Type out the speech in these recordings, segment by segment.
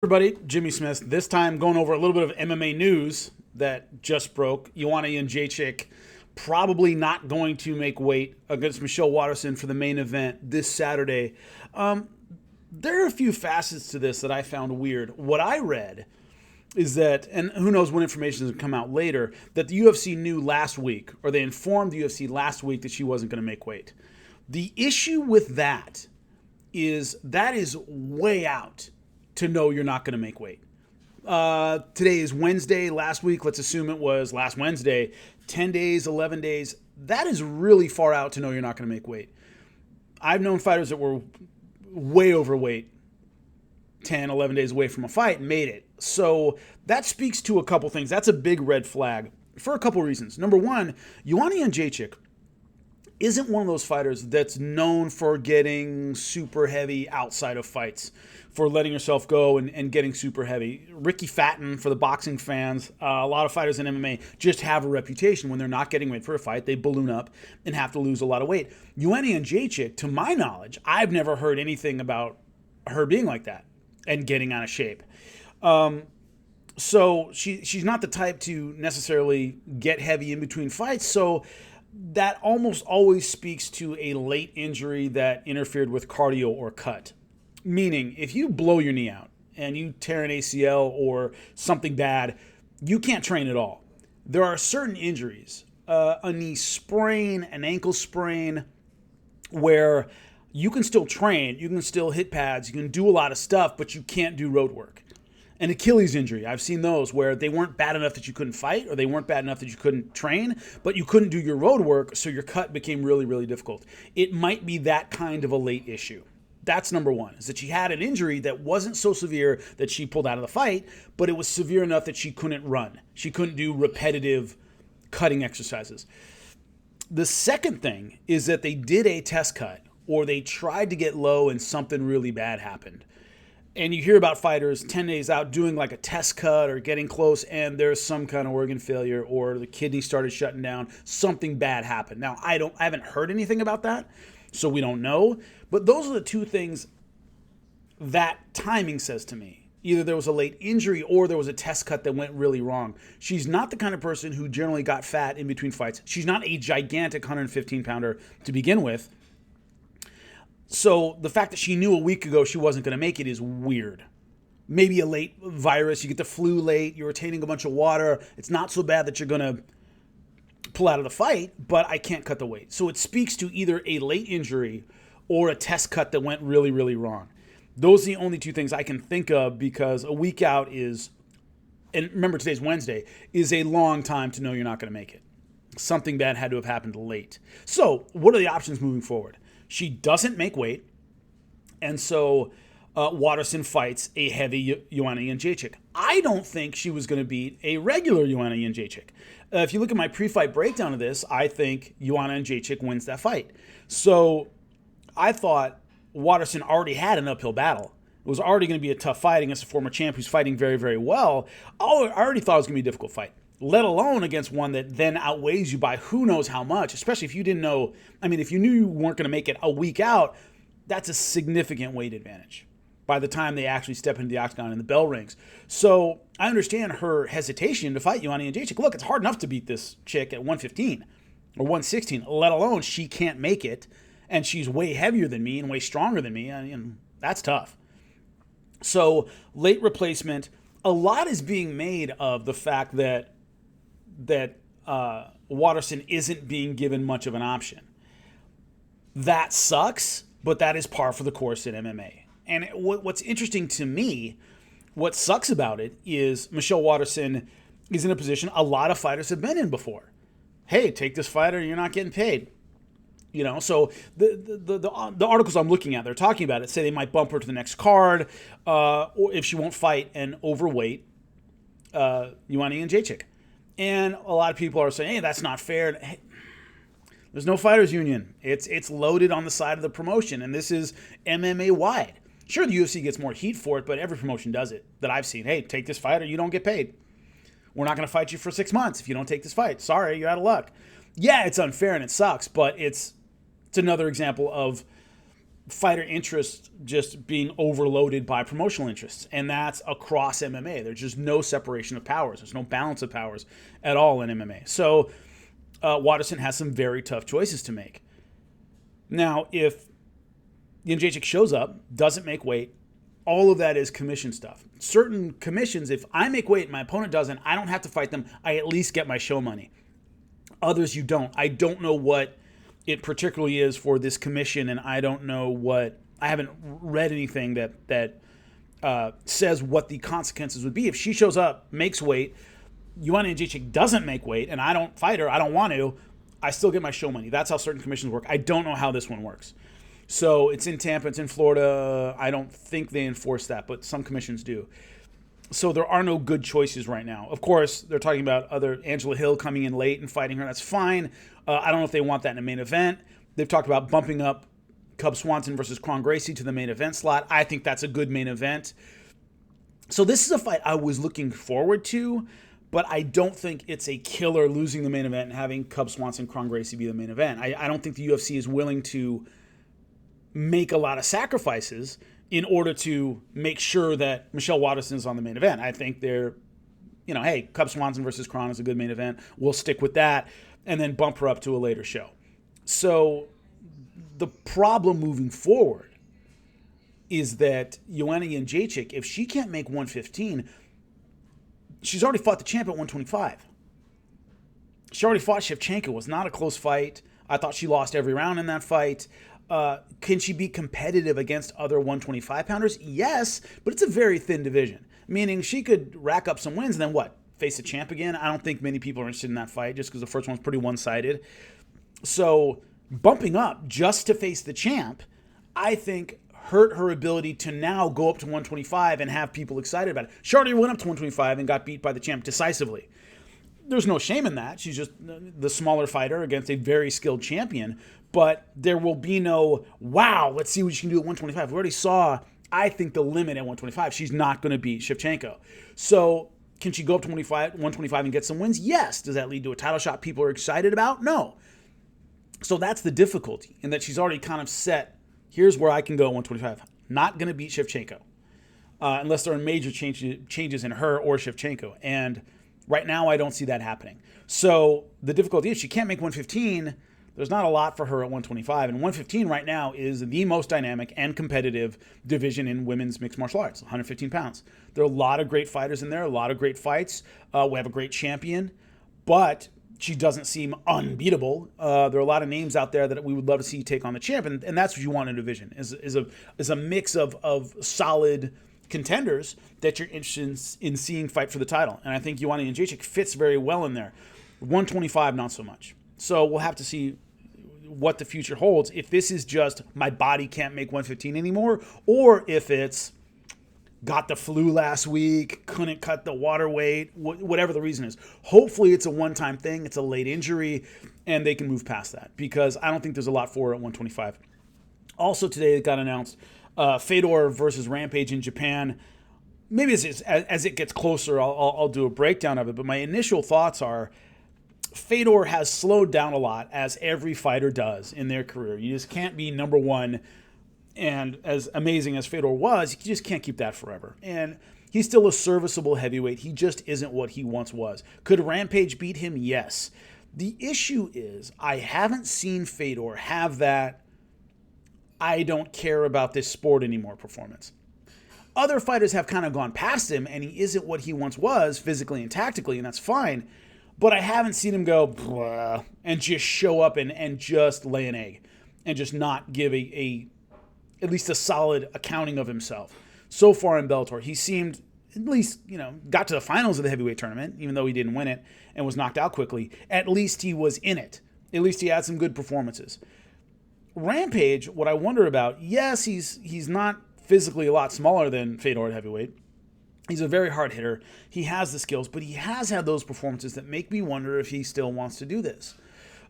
Everybody, Jimmy Smith. This time going over a little bit of MMA news that just broke. Joanna Jedrzejczyk probably not going to make weight against Michelle Waterson for the main event this Saturday. There are a few facets to this that I found weird. What I read is that, and who knows when information has come out later, that the UFC knew last week, or they informed the UFC last week that she wasn't going to make weight. The issue with that is way out to know you're not going to make weight. Today is Wednesday. Last week, let's assume it was last Wednesday. 10 days, 11 days. That is really far out to know you're not going to make weight. I've known fighters that were way overweight 10, 11 days away from a fight and made it. So that speaks to a couple things. That's a big red flag for a couple reasons. Number one, Joanna Jedrzejczyk isn't one of those fighters that's known for getting super heavy outside of fights, for letting herself go and getting super heavy. Ricky Fatton, for the boxing fans, a lot of fighters in MMA just have a reputation. When they're not getting ready for a fight, they balloon up and have to lose a lot of weight. Joanna Jedrzejczyk, to my knowledge, I've never heard anything about her being like that and getting out of shape. So she's not the type to necessarily get heavy in between fights. So that almost always speaks to a late injury that interfered with cardio or cut. Meaning, if you blow your knee out and you tear an ACL or something bad, you can't train at all. There are certain injuries, a knee sprain, an ankle sprain, where you can still train, you can still hit pads, you can do a lot of stuff, but you can't do road work. An Achilles injury, I've seen those where they weren't bad enough that you couldn't fight, or they weren't bad enough that you couldn't train, but you couldn't do your road work, so your cut became really, really difficult. It might be that kind of a late issue. That's number one, is that she had an injury that wasn't so severe that she pulled out of the fight, but it was severe enough that she couldn't run. She couldn't do repetitive cutting exercises. The second thing is that they did a test cut, or they tried to get low and something really bad happened. And you hear about fighters 10 days out doing like a test cut or getting close, and there's some kind of organ failure, or the kidney started shutting down. Something bad happened. Now, I haven't heard anything about that, so we don't know. But those are the two things that timing says to me. Either there was a late injury or there was a test cut that went really wrong. She's not the kind of person who generally got fat in between fights. She's not a gigantic 115-pounder to begin with. So the fact that she knew a week ago she wasn't going to make it is weird. Maybe a late virus, you get the flu late, you're retaining a bunch of water. It's not so bad that you're going to pull out of the fight, but I can't cut the weight. So it speaks to either a late injury or a test cut that went really, really wrong. Those are the only two things I can think of, because a week out is, and remember today's Wednesday, is a long time to know you're not going to make it. Something bad had to have happened late. So what are the options moving forward? She doesn't make weight, and so Waterson fights a heavy Joanna Jedrzejczyk. I don't think she was going to beat a regular Joanna Jedrzejczyk. If you look at my pre-fight breakdown of this, I think Joanna Jedrzejczyk wins that fight. So I thought Waterson already had an uphill battle. It was already going to be a tough fight against a former champ who's fighting very, very well. I already thought it was going to be a difficult fight, let alone against one that then outweighs you by who knows how much, especially if you didn't know. I mean, if you knew you weren't going to make it a week out, that's a significant weight advantage by the time they actually step into the octagon and the bell rings. So I understand her hesitation to fight Joanna Jedrzejczyk. Look, it's hard enough to beat this chick at 115 or 116, let alone she can't make it, and she's way heavier than me and way stronger than me. And that's tough. So late replacement. A lot is being made of the fact that Waterson isn't being given much of an option. That sucks, but that is par for the course in MMA. And what's interesting to me, what sucks about it, is Michelle Waterson is in a position a lot of fighters have been in before. Hey, take this fighter, you're not getting paid. You know, so the articles I'm looking at, they're talking about it, say they might bump her to the next card, or if she won't fight an overweight Joanna Jedrzejczyk. And a lot of people are saying, hey, that's not fair. Hey, there's no fighters union. It's loaded on the side of the promotion, and this is MMA wide. Sure, the UFC gets more heat for it, but every promotion does it that I've seen. Hey, take this fight or you don't get paid. We're not going to fight you for 6 months if you don't take this fight. Sorry, you're out of luck. Yeah, it's unfair and it sucks, but it's another example of fighter interests just being overloaded by promotional interests. And that's across MMA. There's just no separation of powers. There's no balance of powers at all in MMA. So Waterson has some very tough choices to make. Now, if Jedrzejczyk shows up, doesn't make weight, all of that is commission stuff. Certain commissions, if I make weight and my opponent doesn't, I don't have to fight them. I at least get my show money. Others, you don't. I don't know what it particularly is for this commission, and I don't know what, I haven't read anything that says what the consequences would be. If she shows up, makes weight, Joanna Jedrzejczyk doesn't make weight, and I don't fight her, I don't want to, I still get my show money. That's how certain commissions work. I don't know how this one works. So it's in Tampa, it's in Florida. I don't think they enforce that, but some commissions do. So there are no good choices right now. Of course, they're talking about other Angela Hill coming in late and fighting her. That's fine. I don't know if they want that in a main event. They've talked about bumping up Cub Swanson versus Kron Gracie to the main event slot. I think that's a good main event. So this is a fight I was looking forward to, but I don't think it's a killer losing the main event and having Cub Swanson, Kron Gracie be the main event. I don't think the UFC is willing to make a lot of sacrifices in order to make sure that Michelle Waterson is on the main event. I think they're, hey, Cub Swanson versus Kron is a good main event. We'll stick with that and then bump her up to a later show. So the problem moving forward is that Joanna Jedrzejczyk, if she can't make 115, she's already fought the champ at 125. She already fought Shevchenko. It was not a close fight. I thought she lost every round in that fight. Can she be competitive against other 125-pounders? Yes, but it's a very thin division, meaning she could rack up some wins and then what? Face a champ again? I don't think many people are interested in that fight just because the first one's pretty one-sided. So bumping up just to face the champ, I think hurt her ability to now go up to 125 and have people excited about it. She already went up to 125 and got beat by the champ decisively. There's no shame in that. She's just the smaller fighter against a very skilled champion. But there will be no, wow, let's see what she can do at 125. We already saw, I think, the limit at 125. She's not going to beat Shevchenko. So can she go up to 125 and get some wins? Yes. Does that lead to a title shot people are excited about? No. So that's the difficulty, in that she's already kind of set, here's where I can go at 125. Not going to beat Shevchenko unless there are major changes in her or Shevchenko. And right now, I don't see that happening. So the difficulty is she can't make 115. There's not a lot for her at 125. And 115 right now is the most dynamic and competitive division in women's mixed martial arts, 115 pounds. There are a lot of great fighters in there, a lot of great fights. We have a great champion, but she doesn't seem unbeatable. There are a lot of names out there that we would love to see take on the champ, and that's what you want in a division, is a mix of solid contenders that you're interested in seeing fight for the title. And I think Joanna Jedrzejczyk fits very well in there. 125, not so much. So we'll have to see what the future holds. If this is just my body can't make 115 anymore, or if it's got the flu last week, couldn't cut the water weight, whatever the reason is. Hopefully it's a one-time thing, it's a late injury, and they can move past that, because I don't think there's a lot for her at 125. Also today it got announced, Fedor versus Rampage in Japan. Maybe as it gets closer, I'll do a breakdown of it, but my initial thoughts are Fedor has slowed down a lot, as every fighter does in their career. You just can't be number one, and as amazing as Fedor was, you just can't keep that forever. And he's still a serviceable heavyweight. He just isn't what he once was. Could Rampage beat him? Yes. The issue is I haven't seen Fedor have that I don't care about this sport anymore performance. Other fighters have kind of gone past him, and he isn't what he once was physically and tactically, and that's fine. But I haven't seen him go blah, and just show up and just lay an egg and just not give at least a solid accounting of himself. So far in Bellator, he seemed, at least, got to the finals of the heavyweight tournament, even though he didn't win it and was knocked out quickly. At least he was in it. At least he had some good performances. Rampage, what I wonder about, yes, he's not physically a lot smaller than Fedor at heavyweight. He's a very hard hitter. He has the skills, but he has had those performances that make me wonder if he still wants to do this.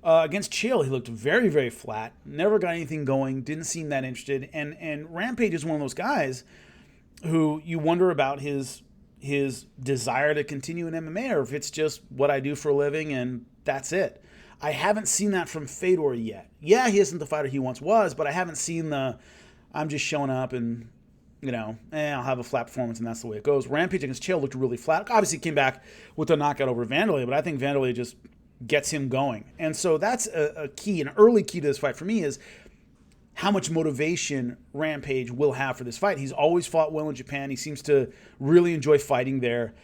Against Chael, he looked very, very flat, never got anything going, didn't seem that interested. And Rampage is one of those guys who you wonder about his desire to continue in MMA, or if it's just what I do for a living and that's it. I haven't seen that from Fedor yet. Yeah, he isn't the fighter he once was, but I haven't seen the I'm just showing up and, I'll have a flat performance, and that's the way it goes. Rampage against Chael looked really flat. Obviously came back with a knockout over Vanderlei, but I think Vanderlei just gets him going. And so that's a key, an early key to this fight for me is how much motivation Rampage will have for this fight. He's always fought well in Japan. He seems to really enjoy fighting there.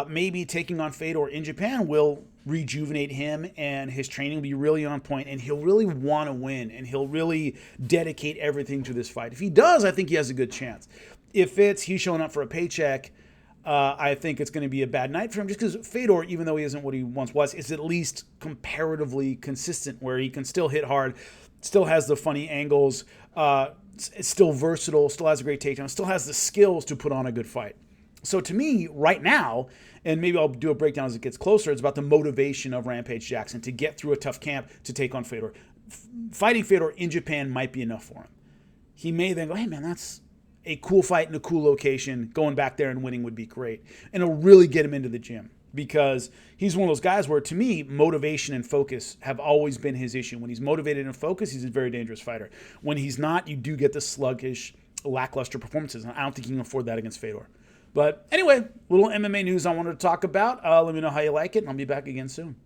Maybe taking on Fedor in Japan will rejuvenate him, and his training will be really on point, and he'll really want to win, and he'll really dedicate everything to this fight. If he does, I think he has a good chance. If he's showing up for a paycheck, I think it's going to be a bad night for him, just because Fedor, even though he isn't what he once was, is at least comparatively consistent, where he can still hit hard, still has the funny angles, it's still versatile, still has a great takedown, still has the skills to put on a good fight. So to me, right now, and maybe I'll do a breakdown as it gets closer, it's about the motivation of Rampage Jackson to get through a tough camp to take on Fedor. Fighting Fedor in Japan might be enough for him. He may then go, hey man, that's a cool fight in a cool location. Going back there and winning would be great. And it'll really get him into the gym, because he's one of those guys where, to me, motivation and focus have always been his issue. When he's motivated and focused, he's a very dangerous fighter. When he's not, you do get the sluggish, lackluster performances. And I don't think he can afford that against Fedor. But anyway, little MMA news I wanted to talk about. Let me know how you like it, and I'll be back again soon.